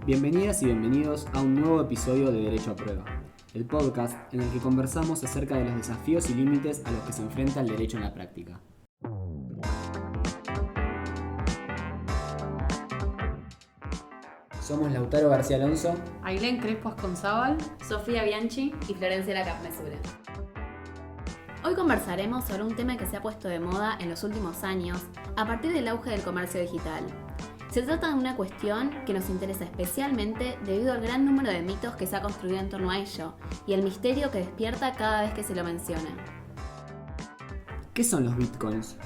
Bienvenidas y bienvenidos a un nuevo episodio de Derecho a Prueba, el podcast en el que conversamos acerca de los desafíos y límites a los que se enfrenta el derecho en la práctica. Somos Lautaro García Alonso, Ailén Crespo Asconzábal, Sofía Bianchi y Florencia Lacapmesura. Hoy conversaremos sobre un tema que se ha puesto de moda en los últimos años a partir del auge del comercio digital. Se trata de una cuestión que nos interesa especialmente debido al gran número de mitos que se ha construido en torno a ello y el misterio que despierta cada vez que se lo menciona. ¿Qué son los bitcoins?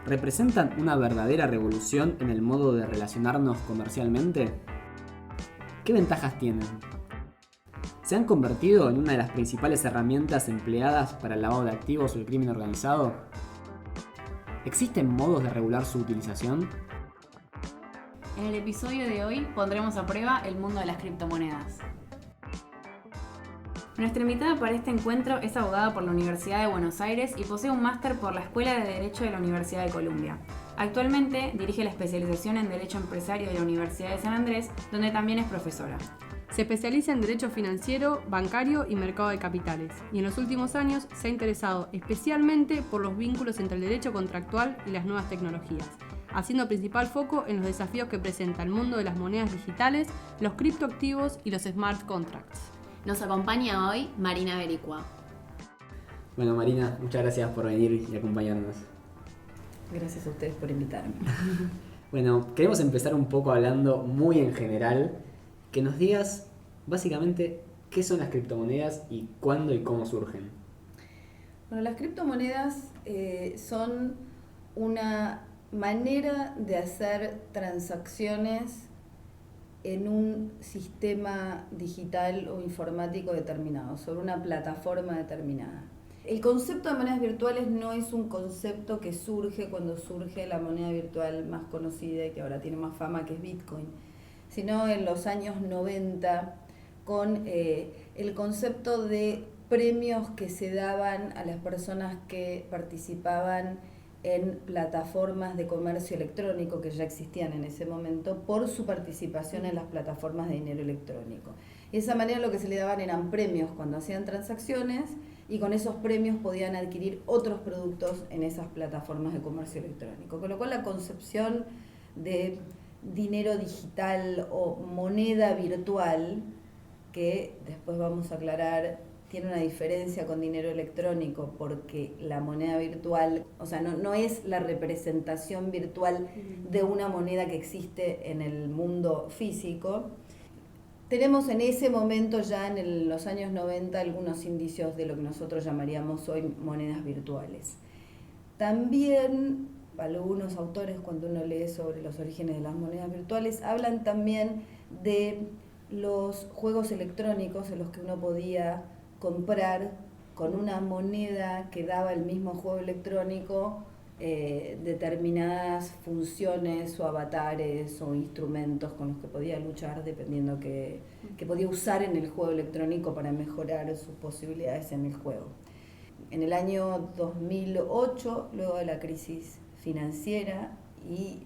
¿Representan una verdadera revolución en el modo de relacionarnos comercialmente? ¿Qué ventajas tienen? ¿Se han convertido en una de las principales herramientas empleadas para el lavado de activos o el crimen organizado? ¿Existen modos de regular su utilización? En el episodio de hoy pondremos a prueba el mundo de las criptomonedas. Nuestra invitada para este encuentro es abogada por la Universidad de Buenos Aires y posee un máster por la Escuela de Derecho de la Universidad de Columbia. Actualmente dirige la especialización en Derecho Empresario de la Universidad de San Andrés, donde también es profesora. Se especializa en Derecho Financiero, Bancario y Mercado de Capitales, y en los últimos años se ha interesado especialmente por los vínculos entre el derecho contractual y las nuevas tecnologías, haciendo principal foco en los desafíos que presenta el mundo de las monedas digitales, los criptoactivos y los smart contracts. Nos acompaña hoy Marina Bericua. Bueno, Marina, muchas gracias por venir y acompañarnos. Gracias a ustedes por invitarme. Bueno, queremos empezar un poco hablando muy en general, que nos digas básicamente qué son las criptomonedas y cuándo y cómo surgen. Bueno, las criptomonedas son una manera de hacer transacciones en un sistema digital o informático determinado, sobre una plataforma determinada. El concepto de monedas virtuales no es un concepto que surge cuando surge la moneda virtual más conocida y que ahora tiene más fama, que es Bitcoin, sino en los años 90 con el concepto de premios que se daban a las personas que participaban en plataformas de comercio electrónico que ya existían en ese momento por su participación en las plataformas de dinero electrónico. Y de esa manera lo que se le daban eran premios cuando hacían transacciones y con esos premios podían adquirir otros productos en esas plataformas de comercio electrónico. Con lo cual la concepción de dinero digital o moneda virtual, que después vamos a aclarar, tiene una diferencia con dinero electrónico porque la moneda virtual, o sea, no es la representación virtual de una moneda que existe en el mundo físico. Tenemos en ese momento ya en los años 90 algunos indicios de lo que nosotros llamaríamos hoy monedas virtuales. También algunos autores, cuando uno lee sobre los orígenes de las monedas virtuales, hablan también de los juegos electrónicos en los que uno podía comprar con una moneda que daba el mismo juego electrónico determinadas funciones o avatares o instrumentos con los que podía luchar dependiendo que podía usar en el juego electrónico para mejorar sus posibilidades en el juego. En el año 2008, luego de la crisis financiera, y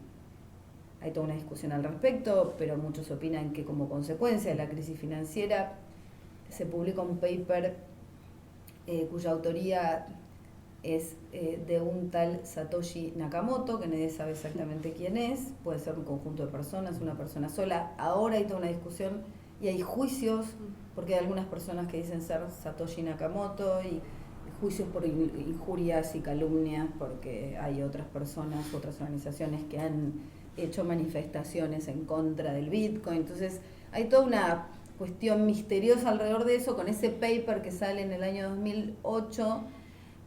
hay toda una discusión al respecto, pero muchos opinan que como consecuencia de la crisis financiera se publica un paper cuya autoría es de un tal Satoshi Nakamoto, que nadie sabe exactamente quién es, puede ser un conjunto de personas, una persona sola. Ahora hay toda una discusión y hay juicios, porque hay algunas personas que dicen ser Satoshi Nakamoto, y juicios por injurias y calumnias, porque hay otras personas, otras organizaciones que han hecho manifestaciones en contra del Bitcoin. Entonces hay toda una cuestión misteriosa alrededor de eso. Con ese paper que sale en el año 2008,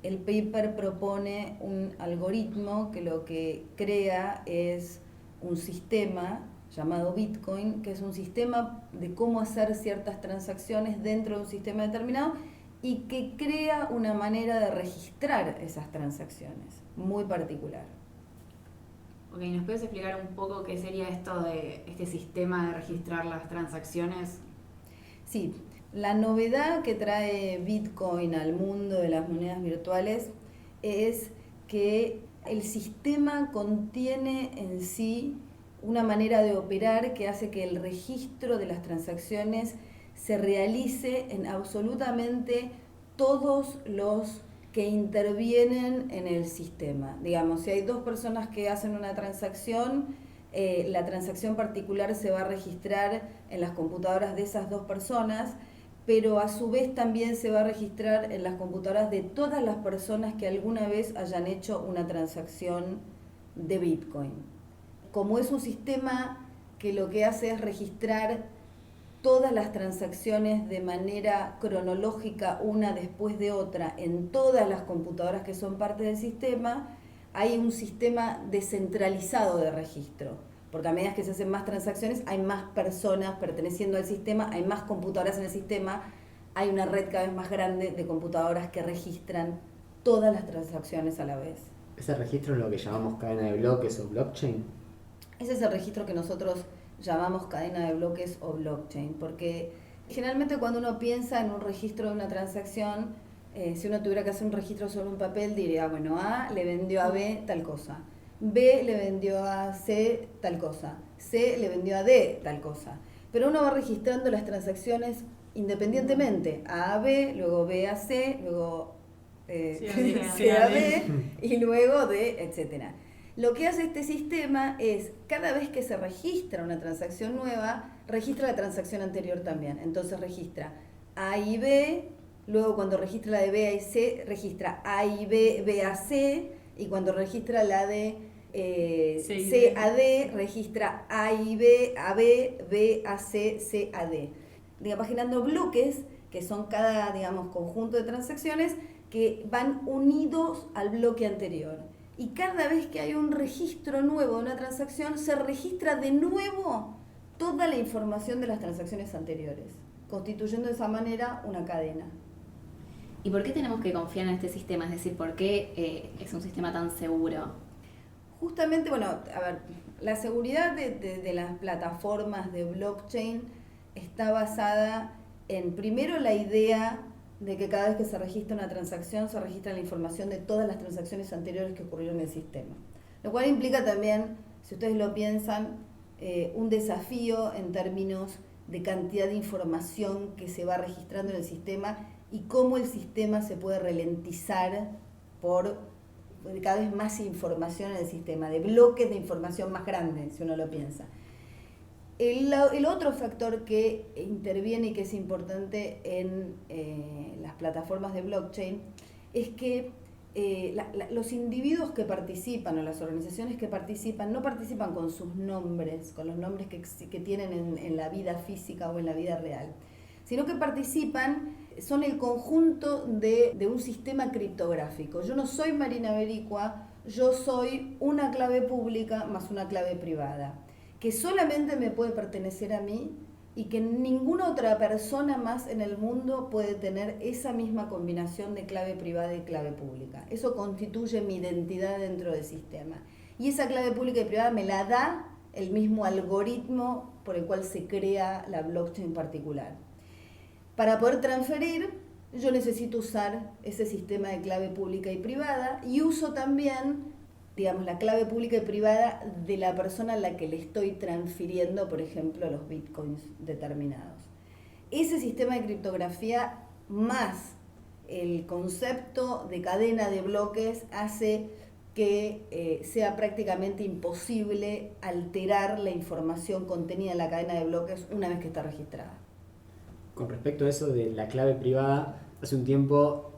el paper propone un algoritmo que lo que crea es un sistema llamado Bitcoin, que es un sistema de cómo hacer ciertas transacciones dentro de un sistema determinado y que crea una manera de registrar esas transacciones muy particular. Ok, ¿nos puedes explicar un poco qué sería esto de este sistema de registrar las transacciones? Sí, la novedad que trae Bitcoin al mundo de las monedas virtuales es que el sistema contiene en sí una manera de operar que hace que el registro de las transacciones se realice en absolutamente todos los que intervienen en el sistema. Digamos, si hay dos personas que hacen una transacción, la transacción particular se va a registrar en las computadoras de esas dos personas, pero a su vez también se va a registrar en las computadoras de todas las personas que alguna vez hayan hecho una transacción de Bitcoin. Como es un sistema que lo que hace es registrar todas las transacciones de manera cronológica, una después de otra, en todas las computadoras que son parte del sistema, hay un sistema descentralizado de registro, porque a medida que se hacen más transacciones, hay más personas perteneciendo al sistema, hay más computadoras en el sistema, hay una red cada vez más grande de computadoras que registran todas las transacciones a la vez. ¿Ese registro es lo que llamamos cadena de bloques o blockchain? Ese es el registro que nosotros llamamos cadena de bloques o blockchain, porque generalmente cuando uno piensa en un registro de una transacción, si uno tuviera que hacer un registro sobre un papel, diría, bueno, A le vendió a B tal cosa, B le vendió a C tal cosa, C le vendió a D tal cosa. Pero uno va registrando las transacciones independientemente, A B, luego B a C, luego C a D y luego D, etcétera. Lo que hace este sistema es, cada vez que se registra una transacción nueva, registra la transacción anterior también. Entonces registra A y B, luego cuando registra la de B a y C, registra A y B, B a C, y cuando registra la de C a D, registra A y B a B, B a C, C a D. Digamos, generando bloques, que son cada, digamos, conjunto de transacciones que van unidos al bloque anterior. Y cada vez que hay un registro nuevo de una transacción, se registra de nuevo toda la información de las transacciones anteriores, constituyendo de esa manera una cadena. ¿Y por qué tenemos que confiar en este sistema? Es decir, ¿por qué es un sistema tan seguro? Justamente, bueno, a ver, la seguridad de las plataformas de blockchain está basada en, primero, la idea de que cada vez que se registra una transacción, se registra la información de todas las transacciones anteriores que ocurrieron en el sistema. Lo cual implica también, si ustedes lo piensan, un desafío en términos de cantidad de información que se va registrando en el sistema y cómo el sistema se puede ralentizar por cada vez más información en el sistema, de bloques de información más grandes, si uno lo piensa. El otro factor que interviene y que es importante en las plataformas de blockchain es que los individuos que participan o las organizaciones que participan no participan con sus nombres, con los nombres que tienen en la vida física o en la vida real, sino que participan, son el conjunto de un sistema criptográfico. Yo no soy Marina Bericua, yo soy una clave pública más una clave privada, que solamente me puede pertenecer a mí y que ninguna otra persona más en el mundo puede tener esa misma combinación de clave privada y clave pública. Eso constituye mi identidad dentro del sistema. Y esa clave pública y privada me la da el mismo algoritmo por el cual se crea la blockchain particular. Para poder transferir, yo necesito usar ese sistema de clave pública y privada y uso también, digamos, la clave pública y privada de la persona a la que le estoy transfiriendo, por ejemplo, los bitcoins determinados. Ese sistema de criptografía más el concepto de cadena de bloques hace que sea prácticamente imposible alterar la información contenida en la cadena de bloques una vez que está registrada. Con respecto a eso de la clave privada, hace un tiempo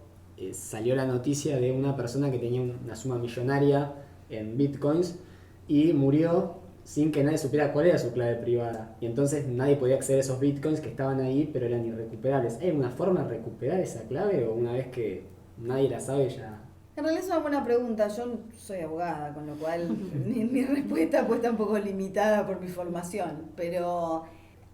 salió la noticia de una persona que tenía una suma millonaria en bitcoins y murió sin que nadie supiera cuál era su clave privada. Y entonces nadie podía acceder a esos bitcoins que estaban ahí, pero eran irrecuperables. ¿Hay una forma de recuperar esa clave o una vez que nadie la sabe ya? En realidad es una buena pregunta. Yo soy abogada, con lo cual mi respuesta pues está un poco limitada por mi formación, pero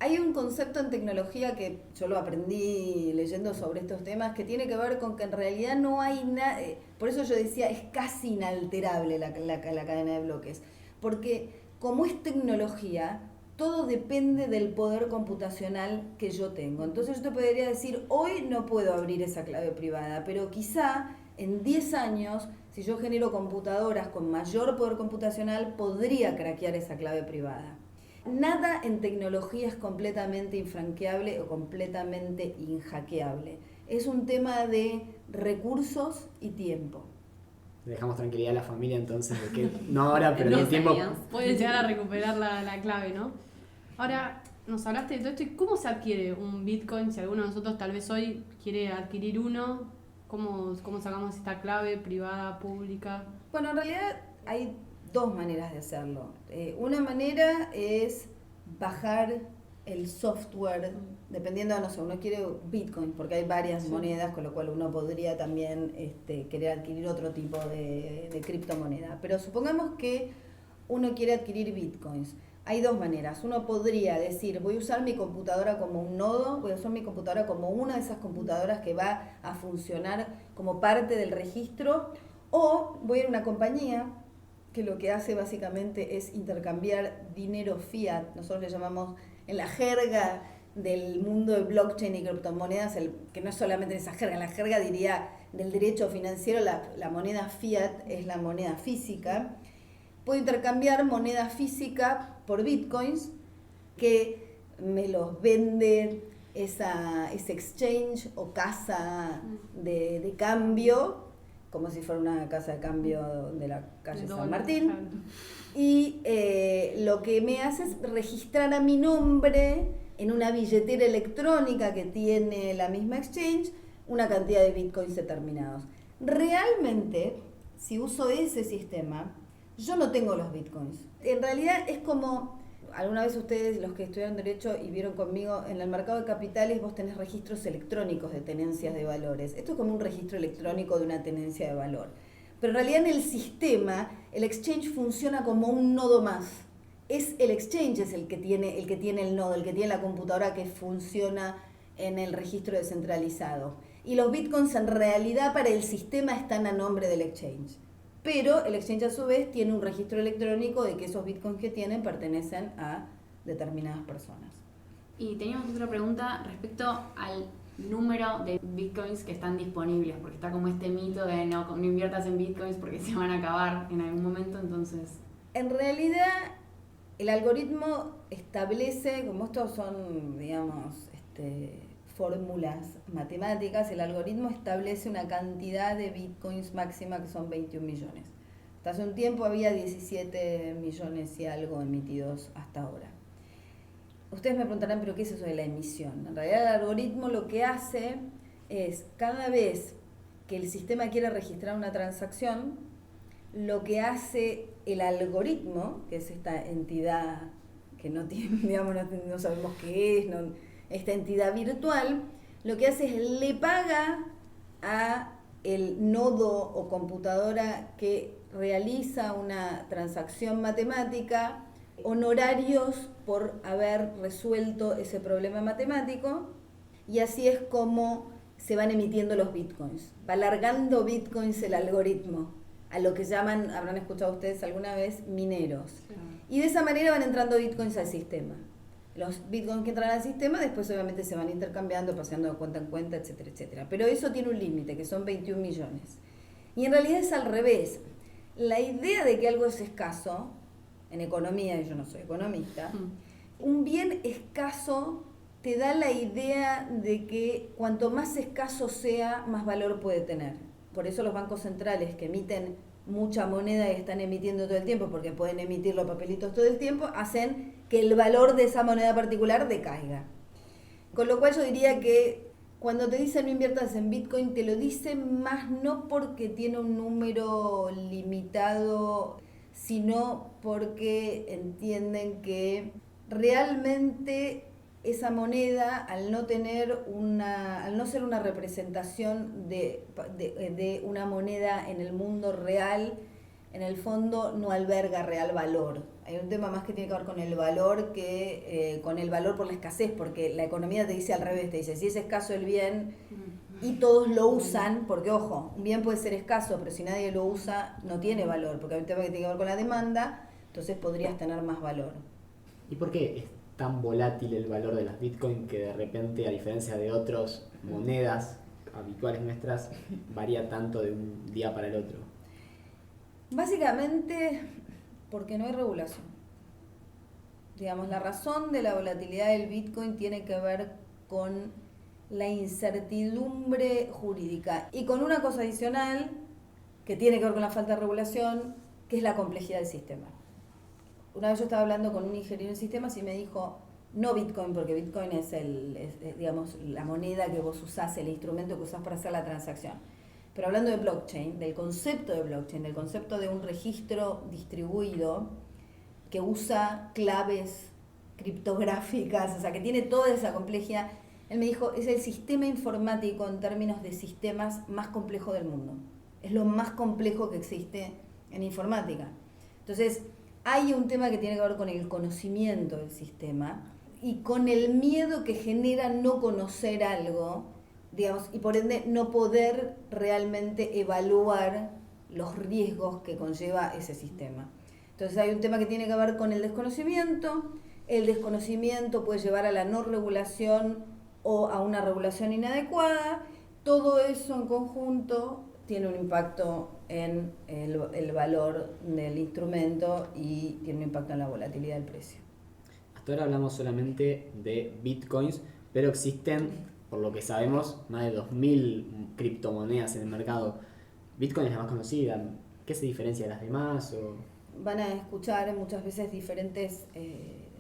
hay un concepto en tecnología que yo lo aprendí leyendo sobre estos temas que tiene que ver con que en realidad no hay nada, por eso yo decía es casi inalterable la cadena de bloques, porque como es tecnología, todo depende del poder computacional que yo tengo. Entonces yo te podría decir, hoy no puedo abrir esa clave privada, pero quizá en 10 años, si yo genero computadoras con mayor poder computacional, podría craquear esa clave privada. Nada en tecnología es completamente infranqueable o completamente inhackeable. Es un tema de recursos y tiempo. Dejamos tranquilidad a la familia entonces, de que no ahora, pero en En un 10 tiempo... años. Pueden llegar a recuperar la clave, ¿no? Ahora, nos hablaste de todo esto y ¿cómo se adquiere un Bitcoin? Si alguno de nosotros tal vez hoy quiere adquirir uno, ¿cómo sacamos esta clave privada, pública? Bueno, en realidad hay dos maneras de hacerlo. Una manera es bajar el software, dependiendo de, no sé, uno quiere Bitcoin, porque hay varias monedas, con lo cual uno podría también querer adquirir otro tipo de criptomoneda. Pero supongamos que uno quiere adquirir Bitcoins. Hay dos maneras. Uno podría decir, voy a usar mi computadora como un nodo, voy a usar mi computadora como una de esas computadoras que va a funcionar como parte del registro, o voy a ir a una compañía que lo que hace básicamente es intercambiar dinero fiat. Nosotros le llamamos, en la jerga del mundo de blockchain y criptomonedas, que no es solamente en esa jerga, en la jerga diría del derecho financiero, la moneda fiat es la moneda física. Puedo intercambiar moneda física por bitcoins que me los vende ese exchange o casa de cambio, como si fuera una casa de cambio de la calle San Martín. Y lo que me hace es registrar a mi nombre en una billetera electrónica que tiene la misma exchange una cantidad de bitcoins determinados. Realmente, si uso ese sistema, yo no tengo los bitcoins. En realidad es como, alguna vez ustedes, los que estudiaron Derecho y vieron conmigo, en el mercado de capitales vos tenés registros electrónicos de tenencias de valores. Esto es como un registro electrónico de una tenencia de valor. Pero en realidad en el sistema, el exchange funciona como un nodo más. Es el exchange es el que tiene el nodo, el que tiene la computadora que funciona en el registro descentralizado. Y los bitcoins en realidad para el sistema están a nombre del exchange. Pero el exchange a su vez tiene un registro electrónico de que esos bitcoins que tienen pertenecen a determinadas personas. Y teníamos otra pregunta respecto al número de bitcoins que están disponibles, porque está como este mito de no inviertas en bitcoins porque se van a acabar en algún momento, entonces... En realidad, el algoritmo establece, como estos son, digamos, fórmulas matemáticas, el algoritmo establece una cantidad de bitcoins máxima que son 21 millones. Hasta hace un tiempo había 17 millones y algo emitidos hasta ahora. Ustedes me preguntarán, ¿pero qué es eso de la emisión? En realidad el algoritmo lo que hace es, cada vez que el sistema quiere registrar una transacción, lo que hace el algoritmo, que es esta entidad que no tiene, digamos, no sabemos qué es, esta entidad virtual, lo que hace es le paga a el nodo o computadora que realiza una transacción matemática honorarios por haber resuelto ese problema matemático, y así es como se van emitiendo los bitcoins. Va alargando bitcoins el algoritmo a lo que llaman, habrán escuchado ustedes alguna vez, mineros. Y de esa manera van entrando bitcoins al sistema. Los bitcoins que entran al sistema después obviamente se van intercambiando, pasando de cuenta en cuenta, etcétera, etcétera. Pero eso tiene un límite, que son 21 millones. Y en realidad es al revés. La idea de que algo es escaso, en economía, y yo no soy economista, un bien escaso te da la idea de que cuanto más escaso sea, más valor puede tener. Por eso los bancos centrales que emiten mucha moneda y están emitiendo todo el tiempo, porque pueden emitir los papelitos todo el tiempo, hacen que el valor de esa moneda particular decaiga. Con lo cual yo diría que cuando te dicen no inviertas en Bitcoin, te lo dicen más no porque tiene un número limitado, sino porque entienden que realmente esa moneda, al no ser una representación de una moneda en el mundo real, en el fondo no alberga real valor. Hay un tema más que tiene que ver con el valor que con el valor por la escasez, porque la economía te dice al revés, te dice si es escaso el bien y todos lo usan, porque ojo, un bien puede ser escaso, pero si nadie lo usa no tiene valor, porque hay un tema que tiene que ver con la demanda, entonces podrías tener más valor. ¿Y por qué es tan volátil el valor de las Bitcoin que de repente, a diferencia de otras monedas, habituales nuestras varía tanto de un día para el otro? Básicamente porque no hay regulación. Digamos, la razón de la volatilidad del Bitcoin tiene que ver con la incertidumbre jurídica y con una cosa adicional que tiene que ver con la falta de regulación, que es la complejidad del sistema. Una vez yo estaba hablando con un ingeniero en sistemas y me dijo, no Bitcoin, porque Bitcoin es digamos, la moneda que vos usás, el instrumento que usás para hacer la transacción. Pero hablando de blockchain, del concepto de blockchain, del concepto de un registro distribuido que usa claves criptográficas, o sea, que tiene toda esa complejidad, él me dijo, es el sistema informático en términos de sistemas más complejo del mundo. Es lo más complejo que existe en informática. Entonces, hay un tema que tiene que ver con el conocimiento del sistema y con el miedo que genera no conocer algo, digamos, y por ende no poder realmente evaluar los riesgos que conlleva ese sistema. Entonces hay un tema que tiene que ver con el desconocimiento puede llevar a la no regulación o a una regulación inadecuada, todo eso en conjunto tiene un impacto en el valor del instrumento y tiene un impacto en la volatilidad del precio. Hasta ahora hablamos solamente de bitcoins, pero existen, por lo que sabemos, más de 2.000 criptomonedas en el mercado. Bitcoin es la más conocida. ¿Qué se diferencia de las demás? Van a escuchar muchas veces diferentes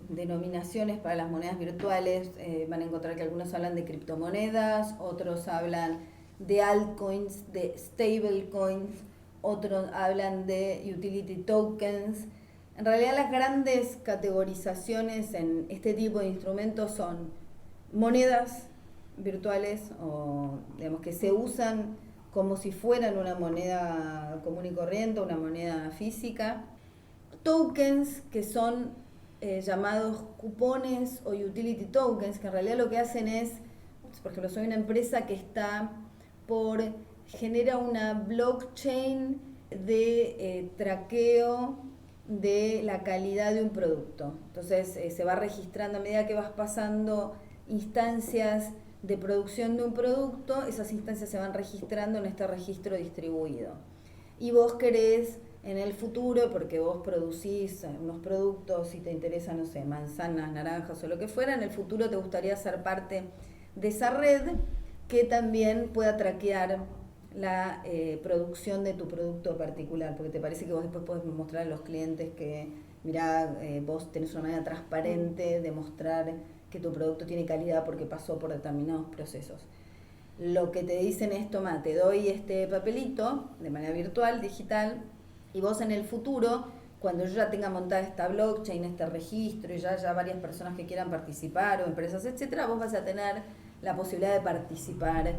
denominaciones para las monedas virtuales. Van a encontrar que algunos hablan de criptomonedas, otros hablan de altcoins, de stablecoins, otros hablan de utility tokens. En realidad las grandes categorizaciones en este tipo de instrumentos son monedas virtuales o digamos que se usan como si fueran una moneda común y corriente, una moneda física. Tokens que son llamados cupones o utility tokens, que en realidad lo que hacen es, por ejemplo, soy una empresa que genera una blockchain de traqueo de la calidad de un producto. Entonces se va registrando a medida que vas pasando instancias de producción de un producto, esas instancias se van registrando en este registro distribuido. Y vos querés en el futuro, porque vos producís unos productos y te interesan, no sé, manzanas, naranjas o lo que fuera, en el futuro te gustaría ser parte de esa red que también pueda traquear la producción de tu producto particular, porque te parece que vos después podés mostrar a los clientes que, mirá, vos tenés una manera transparente de mostrar que tu producto tiene calidad porque pasó por determinados procesos. Lo que te dicen es, toma, te doy este papelito de manera virtual, digital, y vos en el futuro, cuando yo ya tenga montada esta blockchain, este registro, y ya varias personas que quieran participar, o empresas, etcétera, vos vas a tener la posibilidad de participar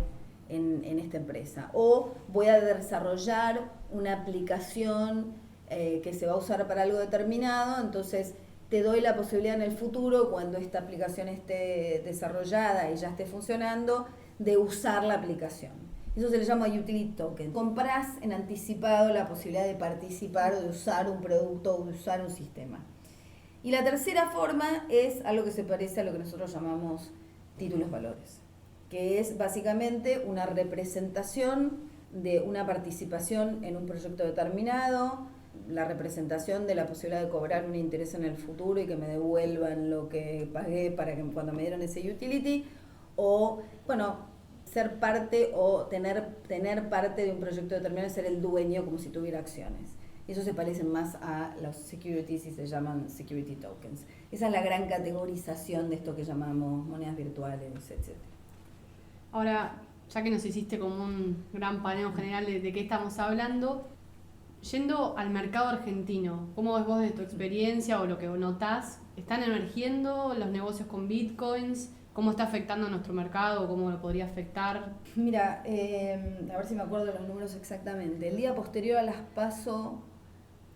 en esta empresa. O voy a desarrollar una aplicación que se va a usar para algo determinado, entonces te doy la posibilidad en el futuro, cuando esta aplicación esté desarrollada y ya esté funcionando, de usar la aplicación. Eso se le llama utility token. Comprás en anticipado la posibilidad de participar o de usar un producto o de usar un sistema. Y la tercera forma es algo que se parece a lo que nosotros llamamos títulos valores, que es básicamente una representación de una participación en un proyecto determinado, la representación de la posibilidad de cobrar un interés en el futuro y que me devuelvan lo que pagué para que cuando me dieron ese utility, o bueno, ser parte o tener parte de un proyecto determinado y ser el dueño como si tuviera acciones. Y eso se parece más a los securities y se llaman security tokens. Esa es la gran categorización de esto que llamamos monedas virtuales, etc. Ahora, ya que nos hiciste como un gran paneo general de qué estamos hablando, yendo al mercado argentino, ¿cómo ves vos de tu experiencia o lo que notás? ¿Están emergiendo los negocios con bitcoins? ¿Cómo está afectando a nuestro mercado o cómo lo podría afectar? Mira, a ver si me acuerdo de los números exactamente. El día posterior a las PASO,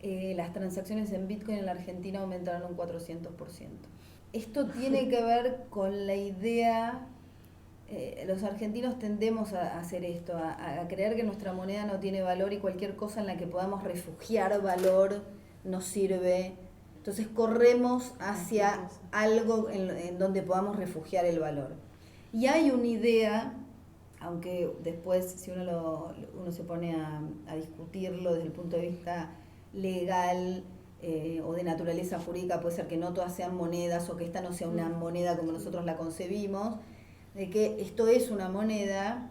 las transacciones en Bitcoin en la Argentina aumentaron un 400%. Esto tiene que ver con la idea, los argentinos tendemos a hacer esto, a creer que nuestra moneda no tiene valor y cualquier cosa en la que podamos refugiar valor nos sirve. Entonces corremos hacia algo en donde podamos refugiar el valor. Y hay una idea aunque después si uno se pone a discutirlo desde el punto de vista legal o de naturaleza jurídica, puede ser que no todas sean monedas o que esta no sea una moneda como nosotros la concebimos, de que esto es una moneda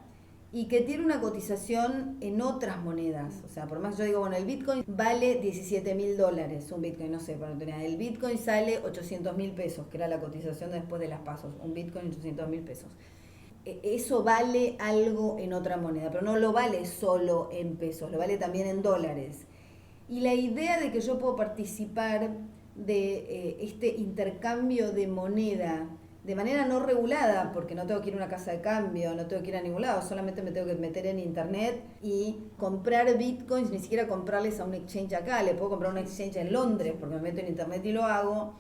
y que tiene una cotización en otras monedas. O sea, por más yo digo, bueno, el Bitcoin vale $17.000, un Bitcoin, no sé, para no tener. El Bitcoin sale 800.000 pesos, que era la cotización después de las pasos, un Bitcoin 800.000 pesos. Eso vale algo en otra moneda, pero no lo vale solo en pesos, lo vale también en dólares. Y la idea de que yo puedo participar de este intercambio de moneda de manera no regulada, porque no tengo que ir a una casa de cambio, no tengo que ir a ningún lado, solamente me tengo que meter en internet y comprar bitcoins, ni siquiera comprarles a un exchange acá, le puedo comprar un exchange en Londres porque me meto en internet y lo hago.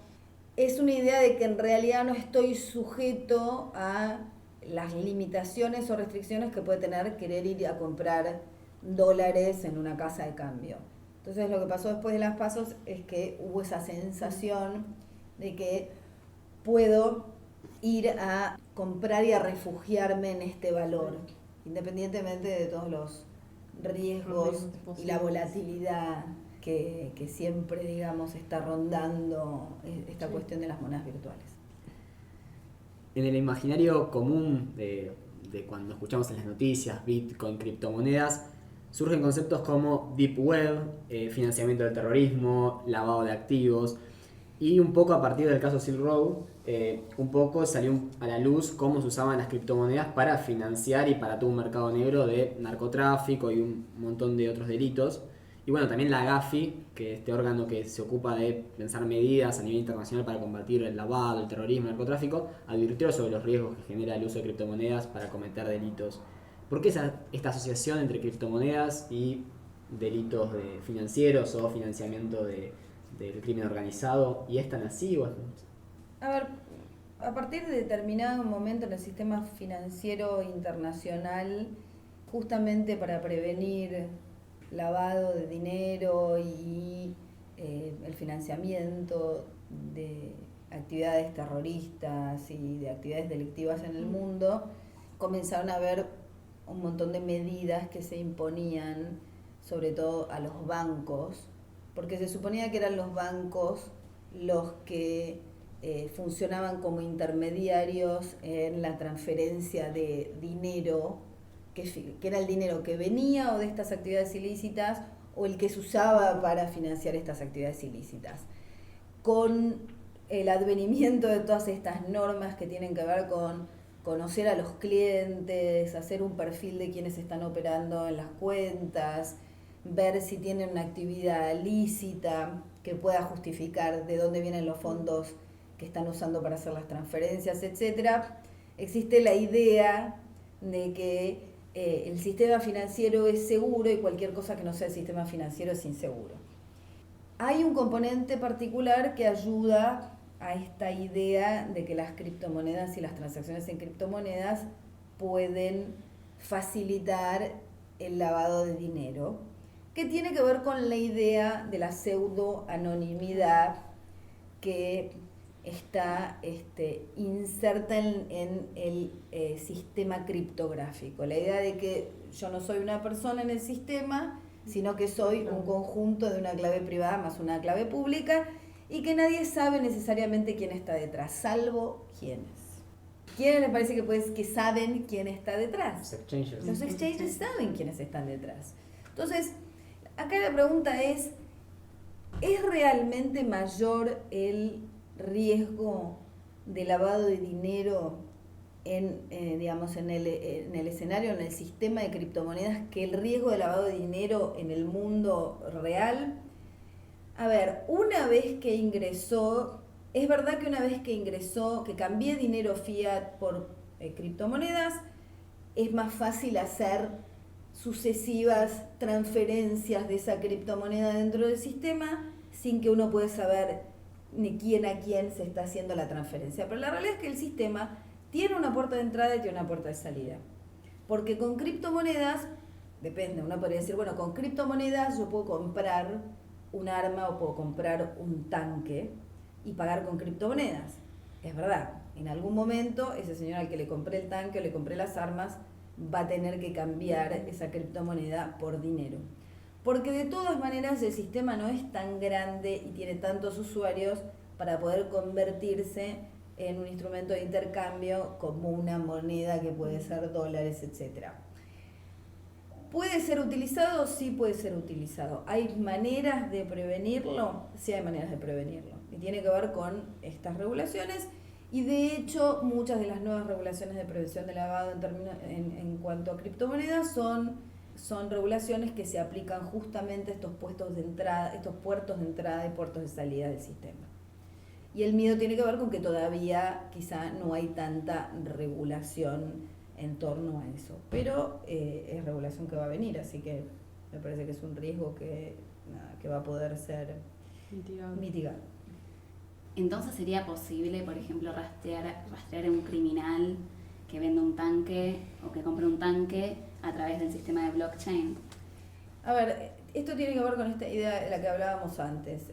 Es una idea de que en realidad no estoy sujeto a las limitaciones o restricciones que puede tener querer ir a comprar dólares en una casa de cambio. Entonces lo que pasó después de las pasos es que hubo esa sensación de que puedo ir a comprar y a refugiarme en este valor, independientemente de todos los riesgos y la volatilidad que siempre, digamos, está rondando esta cuestión de las monedas virtuales. En el imaginario común de cuando escuchamos en las noticias Bitcoin, criptomonedas, surgen conceptos como Deep Web, financiamiento del terrorismo, lavado de activos, y un poco a partir del caso Silk Road, un poco salió a la luz cómo se usaban las criptomonedas para financiar y para todo un mercado negro de narcotráfico y un montón de otros delitos. Y bueno, también la GAFI, que es este órgano que se ocupa de pensar medidas a nivel internacional para combatir el lavado, el terrorismo, el narcotráfico, advirtió sobre los riesgos que genera el uso de criptomonedas para cometer delitos. ¿Por qué esta asociación entre criptomonedas y delitos financieros o financiamiento del crimen organizado? ¿Y es tan así? A ver, a partir de determinado momento en el sistema financiero internacional, justamente para prevenir lavado de dinero y el financiamiento de actividades terroristas y de actividades delictivas en el mundo, comenzaron a haber un montón de medidas que se imponían, sobre todo a los bancos, porque se suponía que eran los bancos los que funcionaban como intermediarios en la transferencia de dinero, que era el dinero que venía o de estas actividades ilícitas o el que se usaba para financiar estas actividades ilícitas. Con el advenimiento de todas estas normas que tienen que ver con conocer a los clientes, hacer un perfil de quienes están operando en las cuentas, ver si tienen una actividad lícita que pueda justificar de dónde vienen los fondos que están usando para hacer las transferencias, etcétera. Existe la idea de que el sistema financiero es seguro y cualquier cosa que no sea el sistema financiero es inseguro. Hay un componente particular que ayuda a esta idea de que las criptomonedas y las transacciones en criptomonedas pueden facilitar el lavado de dinero, que tiene que ver con la idea de la pseudo-anonimidad que está inserta en el sistema criptográfico. La idea de que yo no soy una persona en el sistema, sino que soy un conjunto de una clave privada más una clave pública y que nadie sabe necesariamente quién está detrás, salvo quiénes. ¿Quiénes les parece que saben quién está detrás? Los exchanges saben quiénes están detrás. Entonces, acá la pregunta ¿es realmente mayor el riesgo de lavado de dinero en el escenario, en el sistema de criptomonedas, que el riesgo de lavado de dinero en el mundo real? A ver, una vez que ingresó, es verdad que una vez que ingresó, que cambié dinero fiat por criptomonedas, es más fácil hacer sucesivas transferencias de esa criptomoneda dentro del sistema sin que uno pueda saber ni quién a quién se está haciendo la transferencia. Pero la realidad es que el sistema tiene una puerta de entrada y tiene una puerta de salida. Porque con criptomonedas, depende, uno podría decir, bueno, con criptomonedas yo puedo comprar un arma o puedo comprar un tanque y pagar con criptomonedas. Es verdad, en algún momento ese señor al que le compré el tanque o le compré las armas va a tener que cambiar esa criptomoneda por dinero. Porque de todas maneras el sistema no es tan grande y tiene tantos usuarios para poder convertirse en un instrumento de intercambio como una moneda que puede ser dólares, etc. ¿Puede ser utilizado? Sí puede ser utilizado. ¿Hay maneras de prevenirlo? Sí hay maneras de prevenirlo. Y tiene que ver con estas regulaciones. Y de hecho, muchas de las nuevas regulaciones de prevención de lavado en cuanto a criptomonedas son regulaciones que se aplican justamente a estos puertos de entrada y puertos de salida del sistema. Y el miedo tiene que ver con que todavía quizá no hay tanta regulación en torno a eso. Pero es regulación que va a venir, así que me parece que es un riesgo que va a poder ser mitigado. Entonces sería posible, por ejemplo, rastrear a un criminal que venda un tanque o que compre un tanque a través del sistema de blockchain. A ver, esto tiene que ver con esta idea de la que hablábamos antes.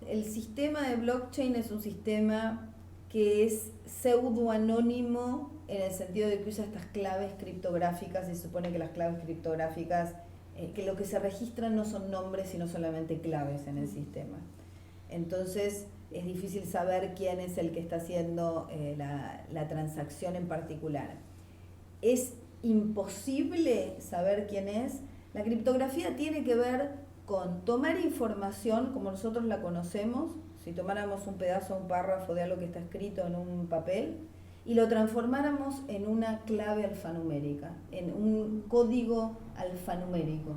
El sistema de blockchain es un sistema que es pseudo-anónimo en el sentido de que usa estas claves criptográficas, y se supone que las claves criptográficas, que lo que se registran no son nombres, sino solamente claves en el sistema. Entonces es difícil saber quién es el que está haciendo la transacción en particular. Es imposible saber quién es. La criptografía tiene que ver con tomar información como nosotros la conocemos, si tomáramos un pedazo, un párrafo de algo que está escrito en un papel y lo transformáramos en una clave alfanumérica, en un código alfanumérico.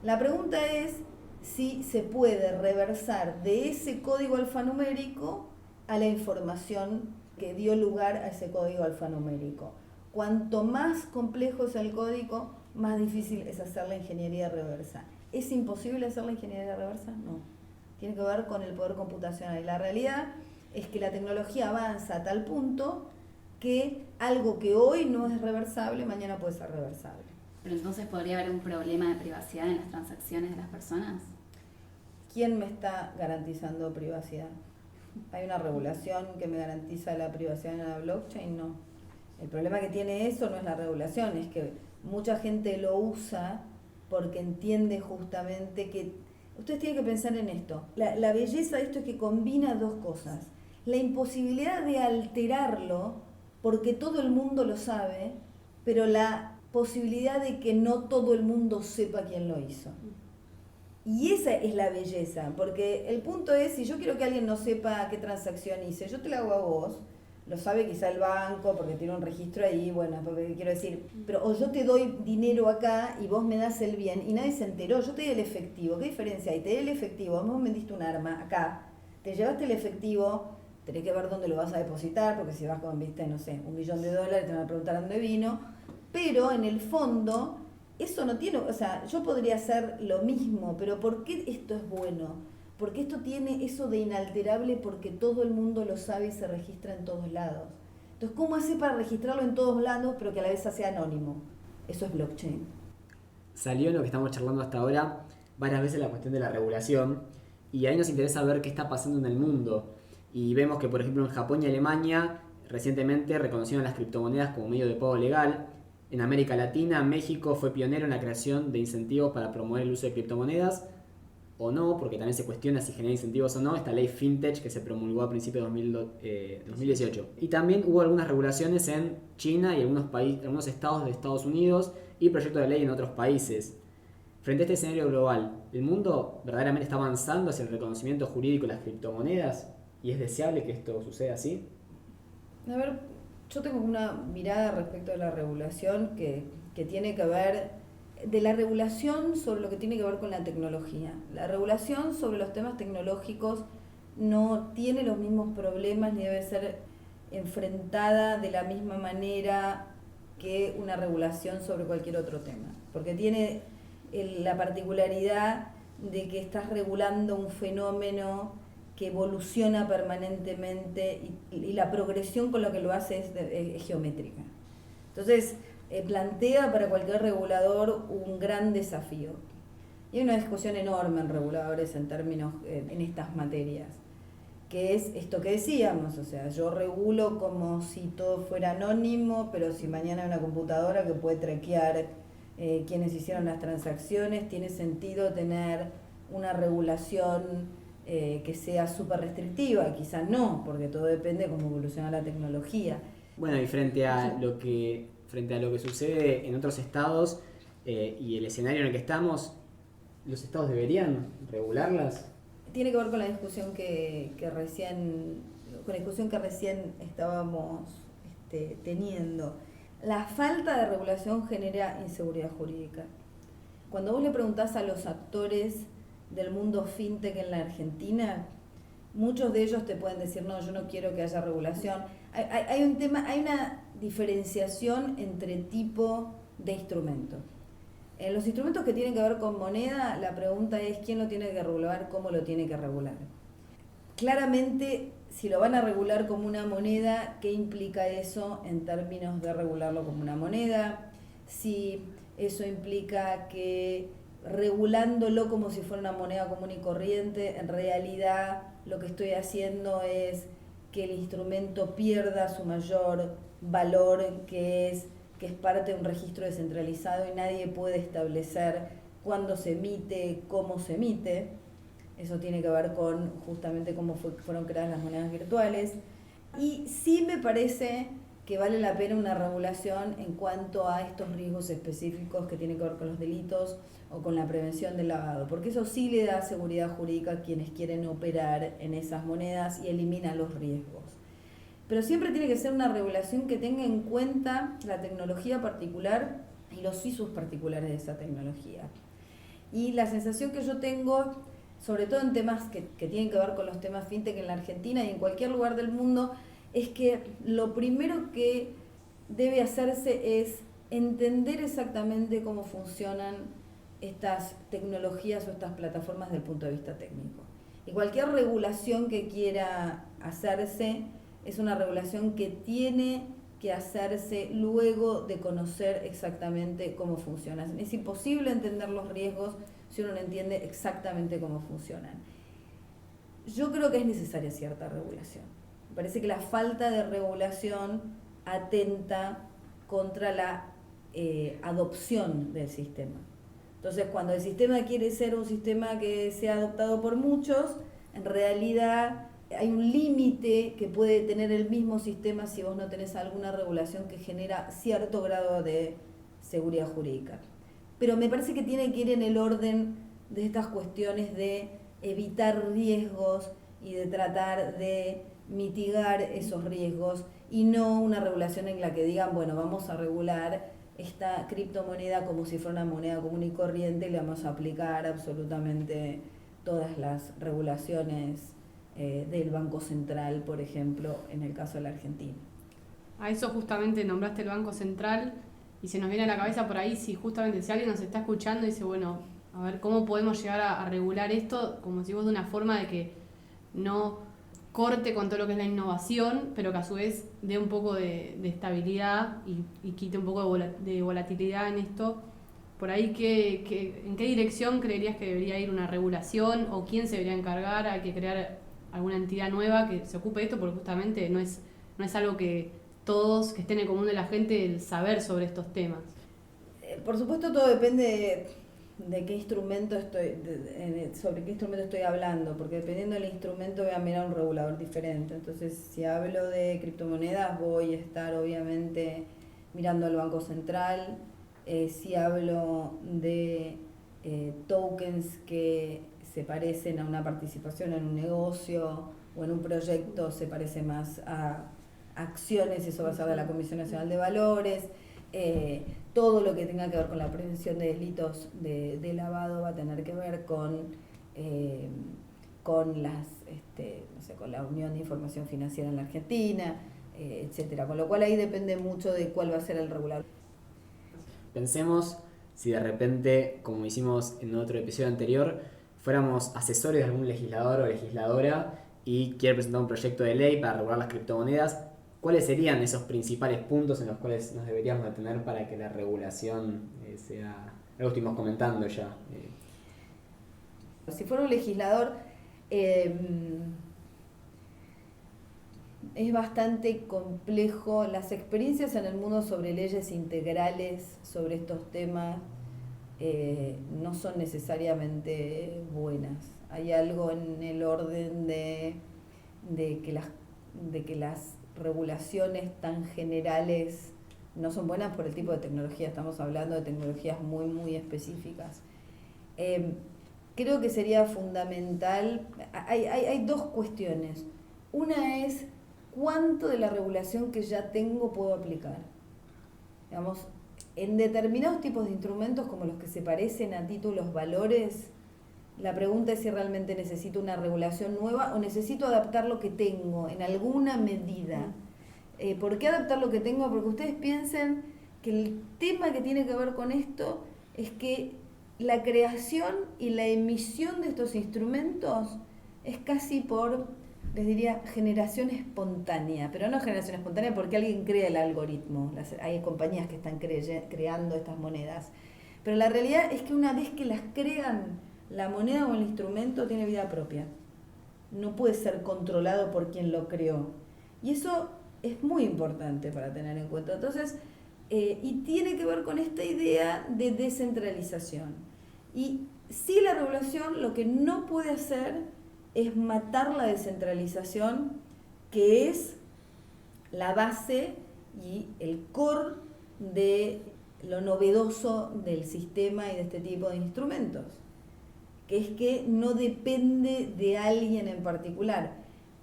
La pregunta es si se puede reversar de ese código alfanumérico a la información que dio lugar a ese código alfanumérico. Cuanto más complejo es el código, más difícil es hacer la ingeniería reversa. ¿Es imposible hacer la ingeniería reversa? No. Tiene que ver con el poder computacional. Y la realidad es que la tecnología avanza a tal punto que algo que hoy no es reversible, mañana puede ser reversible. Pero entonces podría haber un problema de privacidad en las transacciones de las personas. ¿Quién me está garantizando privacidad? ¿Hay una regulación que me garantiza la privacidad en la blockchain? No. El problema que tiene eso no es la regulación, es que mucha gente lo usa porque entiende justamente que... Ustedes tienen que pensar en esto. La belleza de esto es que combina dos cosas. La imposibilidad de alterarlo, porque todo el mundo lo sabe, pero la posibilidad de que no todo el mundo sepa quién lo hizo. Y esa es la belleza, porque el punto es, si yo quiero que alguien no sepa qué transacción hice, yo te la hago a vos, lo sabe quizá el banco porque tiene un registro ahí, bueno, porque quiero decir, pero o yo te doy dinero acá y vos me das el bien y nadie se enteró, yo te di el efectivo, ¿qué diferencia hay? Te di el efectivo, vos me diste un arma acá, te llevaste el efectivo, tenés que ver dónde lo vas a depositar, porque si vas con, viste, no sé, $1 millón, te van a preguntar dónde vino, pero en el fondo, eso no tiene, o sea, yo podría hacer lo mismo, pero ¿por qué esto es bueno? Porque esto tiene eso de inalterable porque todo el mundo lo sabe y se registra en todos lados. Entonces, ¿cómo hace para registrarlo en todos lados pero que a la vez sea anónimo? Eso es blockchain. Salió en lo que estamos charlando hasta ahora varias veces la cuestión de la regulación y ahí nos interesa ver qué está pasando en el mundo. Y vemos que, por ejemplo, en Japón y Alemania recientemente reconocieron las criptomonedas como medio de pago legal. En América Latina, México fue pionero en la creación de incentivos para promover el uso de criptomonedas, o no, porque también se cuestiona si genera incentivos o no, esta ley FinTech que se promulgó a principios de 2018. Y también hubo algunas regulaciones en China y algunos estados de Estados Unidos y proyectos de ley en otros países. Frente a este escenario global, ¿el mundo verdaderamente está avanzando hacia el reconocimiento jurídico de las criptomonedas? ¿Y es deseable que esto suceda así? A ver, yo tengo una mirada respecto de la regulación que tiene que ver de la regulación sobre lo que tiene que ver con la tecnología. La regulación sobre los temas tecnológicos no tiene los mismos problemas ni debe ser enfrentada de la misma manera que una regulación sobre cualquier otro tema, porque tiene la particularidad de que estás regulando un fenómeno que evoluciona permanentemente y la progresión con lo que lo hace es geométrica. Entonces, plantea para cualquier regulador un gran desafío. Y hay una discusión enorme en reguladores en términos en estas materias. que es esto que decíamos, o sea, yo regulo como si todo fuera anónimo, pero si mañana hay una computadora que puede traquear quienes hicieron las transacciones, tiene sentido tener una regulación que sea súper restrictiva. Quizás no, porque todo depende de cómo evoluciona la tecnología. Bueno, y frente a lo que sucede en otros estados y el escenario en el que estamos, ¿los estados deberían regularlas? Tiene que ver con la discusión que recién estábamos teniendo. La falta de regulación genera inseguridad jurídica. Cuando vos le preguntás a los actores del mundo fintech en la Argentina, muchos de ellos te pueden decir, no, yo no quiero que haya regulación. Hay una diferenciación entre tipo de instrumento. En los instrumentos que tienen que ver con moneda, la pregunta es quién lo tiene que regular, cómo lo tiene que regular. Claramente, si lo van a regular como una moneda, ¿qué implica eso en términos de regularlo como una moneda? Si eso implica que regulándolo como si fuera una moneda común y corriente, en realidad lo que estoy haciendo es que el instrumento pierda su mayor valor, que es parte de un registro descentralizado y nadie puede establecer cuándo se emite, cómo se emite. Eso tiene que ver con justamente cómo fueron creadas las monedas virtuales. Y sí me parece que vale la pena una regulación en cuanto a estos riesgos específicos que tienen que ver con los delitos o con la prevención del lavado, porque eso sí le da seguridad jurídica a quienes quieren operar en esas monedas y elimina los riesgos. Pero siempre tiene que ser una regulación que tenga en cuenta la tecnología particular y los usos particulares de esa tecnología. Y la sensación que yo tengo, sobre todo en temas que tienen que ver con los temas fintech en la Argentina y en cualquier lugar del mundo, es que lo primero que debe hacerse es entender exactamente cómo funcionan estas tecnologías o estas plataformas desde el punto de vista técnico. Y cualquier regulación que quiera hacerse es una regulación que tiene que hacerse luego de conocer exactamente cómo funcionan. Es imposible entender los riesgos si uno no entiende exactamente cómo funcionan. Yo creo que es necesaria cierta regulación. Me parece que la falta de regulación atenta contra la adopción del sistema. Entonces, cuando el sistema quiere ser un sistema que sea adoptado por muchos, en realidad hay un límite que puede tener el mismo sistema si vos no tenés alguna regulación que genera cierto grado de seguridad jurídica. Pero me parece que tiene que ir en el orden de estas cuestiones de evitar riesgos y de tratar de mitigar esos riesgos y no una regulación en la que digan, bueno, vamos a regular esta criptomoneda como si fuera una moneda común y corriente y le vamos a aplicar absolutamente todas las regulaciones del Banco Central, por ejemplo, en el caso de la Argentina. A eso justamente nombraste el Banco Central y se nos viene a la cabeza por ahí si alguien nos está escuchando y dice, bueno, a ver, ¿cómo podemos llegar a regular esto? Como decimos, de una forma de que no corte con todo lo que es la innovación, pero que a su vez dé un poco de estabilidad y quite un poco de volatilidad en esto. Por ahí, ¿en qué dirección creerías que debería ir una regulación o quién se debería encargar? Hay que crear alguna entidad nueva que se ocupe de esto, porque justamente no es algo que todos, que estén en común de la gente, el saber sobre estos temas. Por supuesto, todo depende de qué instrumento sobre qué instrumento estoy hablando, porque dependiendo del instrumento voy a mirar un regulador diferente. Entonces, si hablo de criptomonedas, voy a estar obviamente mirando al Banco Central. Si hablo de tokens que se parecen a una participación en un negocio o en un proyecto, se parece más a acciones, eso va a ser de la Comisión Nacional de Valores. Todo lo que tenga que ver con la prevención de delitos de lavado va a tener que ver con la Unión de Información Financiera en la Argentina, etcétera. Con lo cual ahí depende mucho de cuál va a ser el regulador. Pensemos si de repente, como hicimos en otro episodio anterior, fuéramos asesores de algún legislador o legisladora y quiere presentar un proyecto de ley para regular las criptomonedas. ¿Cuáles serían esos principales puntos en los cuales nos deberíamos detener para que la regulación sea algo que estuvimos comentando ya? Si fuera un legislador, es bastante complejo. Las experiencias en el mundo sobre leyes integrales, sobre estos temas, no son necesariamente buenas. Hay algo en el orden de que las regulaciones tan generales no son buenas por el tipo de tecnología. Estamos hablando de tecnologías muy, muy específicas. Creo que sería fundamental. Hay dos cuestiones. Una es cuánto de la regulación que ya tengo puedo aplicar. Digamos, en determinados tipos de instrumentos como los que se parecen a títulos valores, la pregunta es si realmente necesito una regulación nueva o necesito adaptar lo que tengo en alguna medida. ¿Por qué adaptar lo que tengo? Porque ustedes piensen que el tema que tiene que ver con esto es que la creación y la emisión de estos instrumentos es casi por, les diría, generación espontánea, pero no generación espontánea porque alguien crea el algoritmo. Hay compañías que están creando estas monedas, pero la realidad es que una vez que las crean, la moneda o el instrumento tiene vida propia. No puede ser controlado por quien lo creó. Y eso es muy importante para tener en cuenta. Entonces, y tiene que ver con esta idea de descentralización. Y sí, la regulación lo que no puede hacer es matar la descentralización, que es la base y el core de lo novedoso del sistema y de este tipo de instrumentos, que es que no depende de alguien en particular.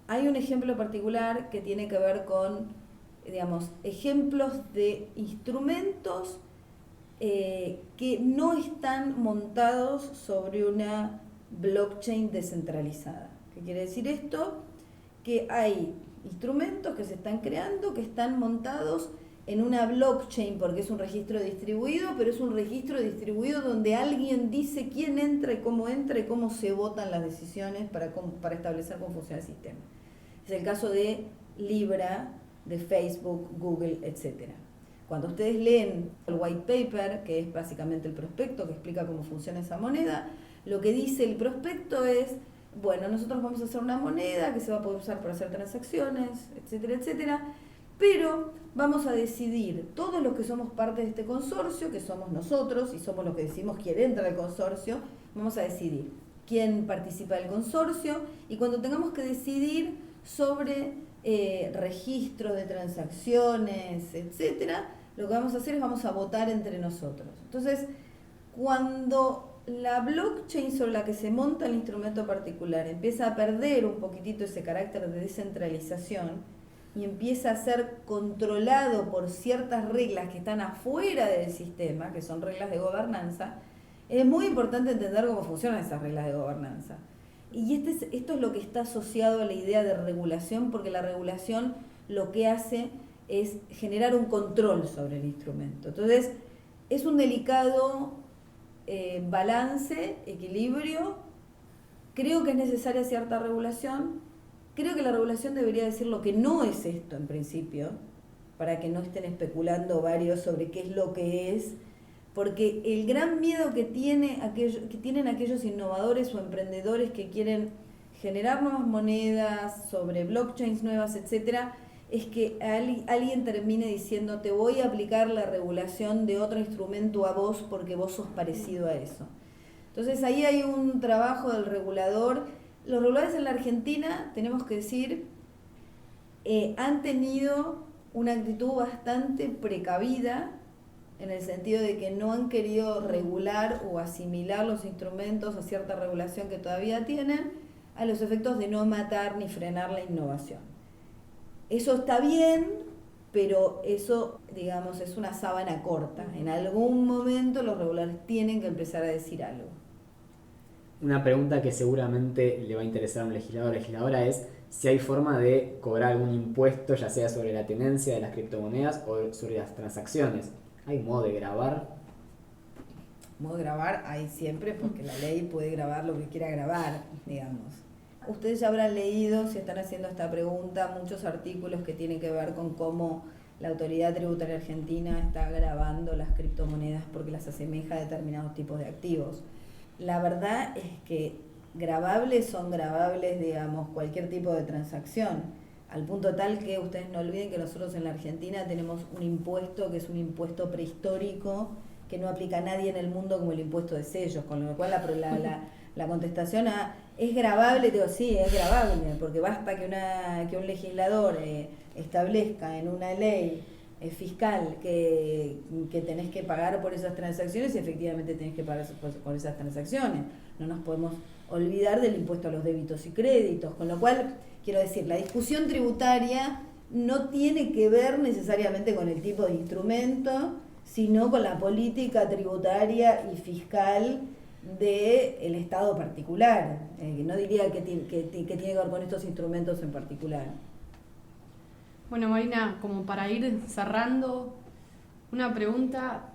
Hay un ejemplo particular que tiene que ver con, digamos, ejemplos de instrumentos que no están montados sobre una blockchain descentralizada. ¿Qué quiere decir esto? Que hay instrumentos que se están creando, que están montados en una blockchain porque es un registro distribuido, pero es un registro distribuido donde alguien dice quién entra y cómo se votan las decisiones para establecer cómo funciona el sistema. Es el caso de Libra, de Facebook, Google, etc. Cuando ustedes leen el white paper, que es básicamente el prospecto que explica cómo funciona esa moneda, lo que dice el prospecto es, bueno, nosotros vamos a hacer una moneda que se va a poder usar para hacer transacciones, etcétera, etcétera, pero vamos a decidir, todos los que somos parte de este consorcio, que somos nosotros y somos los que decimos quién entra al consorcio, vamos a decidir quién participa del consorcio, y cuando tengamos que decidir sobre registros de transacciones, etcétera, lo que vamos a hacer es vamos a votar entre nosotros. Entonces, cuando la blockchain sobre la que se monta el instrumento particular empieza a perder un poquitito ese carácter de descentralización y empieza a ser controlado por ciertas reglas que están afuera del sistema, que son reglas de gobernanza, es muy importante entender cómo funcionan esas reglas de gobernanza. Y esto es lo que está asociado a la idea de regulación, porque la regulación lo que hace es generar un control sobre el instrumento. Entonces, es un delicado balance, equilibrio. Creo que es necesaria cierta regulación. Creo que la regulación debería decir lo que no es esto en principio, para que no estén especulando varios sobre qué es lo que es, porque el gran miedo que tienen aquellos innovadores o emprendedores que quieren generar nuevas monedas, sobre blockchains nuevas, etcétera, es que alguien termine diciendo te voy a aplicar la regulación de otro instrumento a vos porque vos sos parecido a eso. Entonces ahí hay un trabajo del regulador. Los reguladores en la Argentina, tenemos que decir, han tenido una actitud bastante precavida, en el sentido de que no han querido regular o asimilar los instrumentos a cierta regulación que todavía tienen, a los efectos de no matar ni frenar la innovación. Eso está bien, pero eso, digamos, es una sábana corta. En algún momento los reguladores tienen que empezar a decir algo. Una pregunta que seguramente le va a interesar a un legislador o legisladora es si hay forma de cobrar algún impuesto, ya sea sobre la tenencia de las criptomonedas o sobre las transacciones. ¿Hay modo de grabar? Modo de grabar hay siempre, porque la ley puede grabar lo que quiera grabar, digamos. Ustedes ya habrán leído, si están haciendo esta pregunta, muchos artículos que tienen que ver con cómo la autoridad tributaria argentina está grabando las criptomonedas porque las asemeja a determinados tipos de activos. La verdad es que grabables son grabables, digamos, cualquier tipo de transacción. al punto tal que ustedes no olviden que nosotros en la Argentina tenemos un impuesto que es un impuesto prehistórico que no aplica a nadie en el mundo como el impuesto de sellos, con lo cual la contestación a ¿es grabable? Digo, sí, es grabable, porque basta que un legislador establezca en una ley fiscal que tenés que pagar por esas transacciones y efectivamente tenés que pagar por esas transacciones. No nos podemos olvidar del impuesto a los débitos y créditos, con lo cual, quiero decir, la discusión tributaria no tiene que ver necesariamente con el tipo de instrumento, sino con la política tributaria y fiscal del Estado particular. No diría que tiene que ver con estos instrumentos en particular. Bueno, Marina, como para ir cerrando, una pregunta.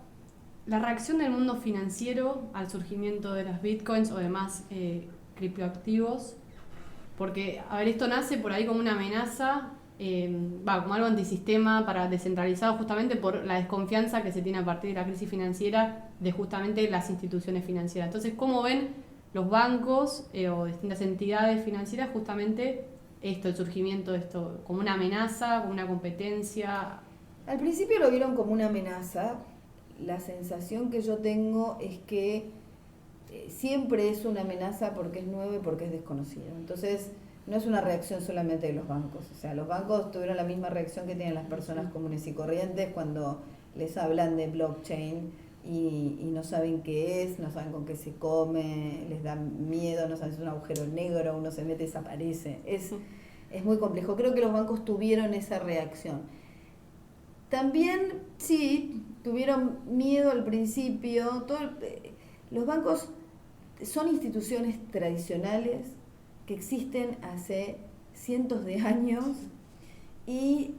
La reacción del mundo financiero al surgimiento de las bitcoins o demás criptoactivos, porque, a ver, esto nace por ahí como una amenaza, como algo antisistema para descentralizado, justamente por la desconfianza que se tiene a partir de la crisis financiera de justamente las instituciones financieras. Entonces, ¿cómo ven los bancos o distintas entidades financieras justamente esto, el surgimiento de esto, como una amenaza, como una competencia? Al principio lo vieron como una amenaza. La sensación que yo tengo es que siempre es una amenaza porque es nuevo y porque es desconocido. Entonces, no es una reacción solamente de los bancos. O sea, los bancos tuvieron la misma reacción que tienen las personas comunes y corrientes cuando les hablan de blockchain y no saben qué es, no saben con qué se come, les da miedo, no saben si es un agujero negro, uno se mete y desaparece. Es muy complejo. Creo que los bancos tuvieron esa reacción. También, sí, tuvieron miedo al principio. Los bancos son instituciones tradicionales que existen hace cientos de años y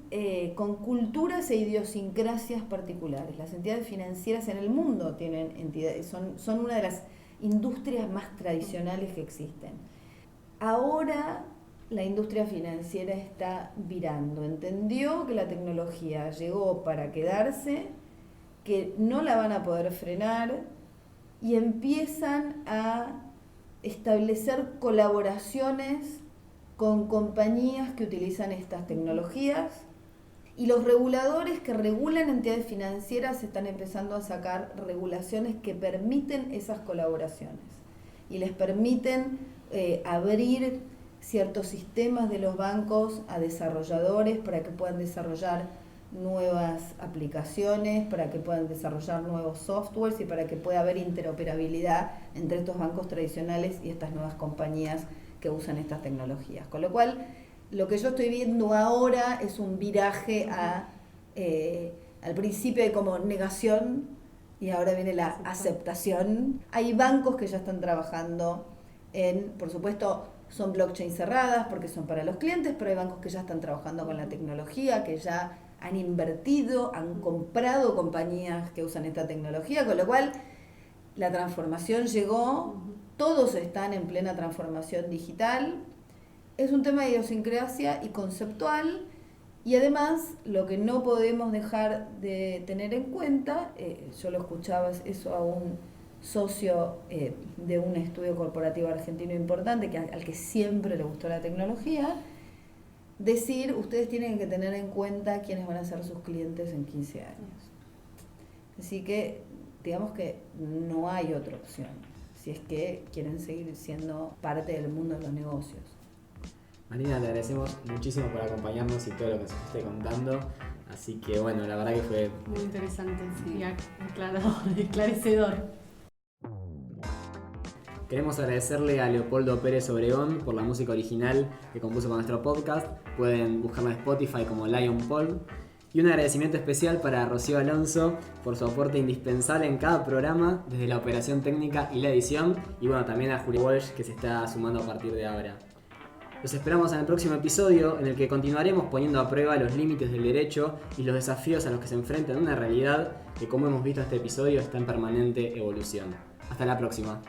con culturas e idiosincrasias particulares. Las entidades financieras en el mundo tienen entidades, son una de las industrias más tradicionales que existen. Ahora la industria financiera está virando, entendió que la tecnología llegó para quedarse, que no la van a poder frenar y empiezan a establecer colaboraciones con compañías que utilizan estas tecnologías y los reguladores que regulan entidades financieras están empezando a sacar regulaciones que permiten esas colaboraciones y les permiten abrir ciertos sistemas de los bancos a desarrolladores para que puedan desarrollar nuevas aplicaciones, para que puedan desarrollar nuevos softwares y para que pueda haber interoperabilidad entre estos bancos tradicionales y estas nuevas compañías que usan estas tecnologías. Con lo cual, lo que yo estoy viendo ahora es un viraje al principio hay como negación y ahora viene la aceptación. Hay bancos que ya están trabajando por supuesto, son blockchain cerradas porque son para los clientes, pero hay bancos que ya están trabajando con la tecnología, que ya han invertido, han comprado compañías que usan esta tecnología, con lo cual la transformación llegó, todos están en plena transformación digital. Es un tema de idiosincrasia y conceptual, y además lo que no podemos dejar de tener en cuenta, yo lo escuchaba eso a un socio de un estudio corporativo argentino importante, al que siempre le gustó la tecnología, decir, ustedes tienen que tener en cuenta quiénes van a ser sus clientes en 15 años. Así que, digamos que no hay otra opción, si es que quieren seguir siendo parte del mundo de los negocios. Marina, te agradecemos muchísimo por acompañarnos y todo lo que nos fuiste contando. Así que bueno, la verdad que fue muy interesante y esclarecedor. Queremos agradecerle a Leopoldo Pérez Obregón por la música original que compuso para nuestro podcast. Pueden buscarlo en Spotify como Lion Paul. Y un agradecimiento especial para Rocío Alonso por su aporte indispensable en cada programa, desde la operación técnica y la edición. Y bueno, también a Julia Walsh, que se está sumando a partir de ahora. Los esperamos en el próximo episodio, en el que continuaremos poniendo a prueba los límites del derecho y los desafíos a los que se enfrenta una realidad que, como hemos visto en este episodio, está en permanente evolución. Hasta la próxima.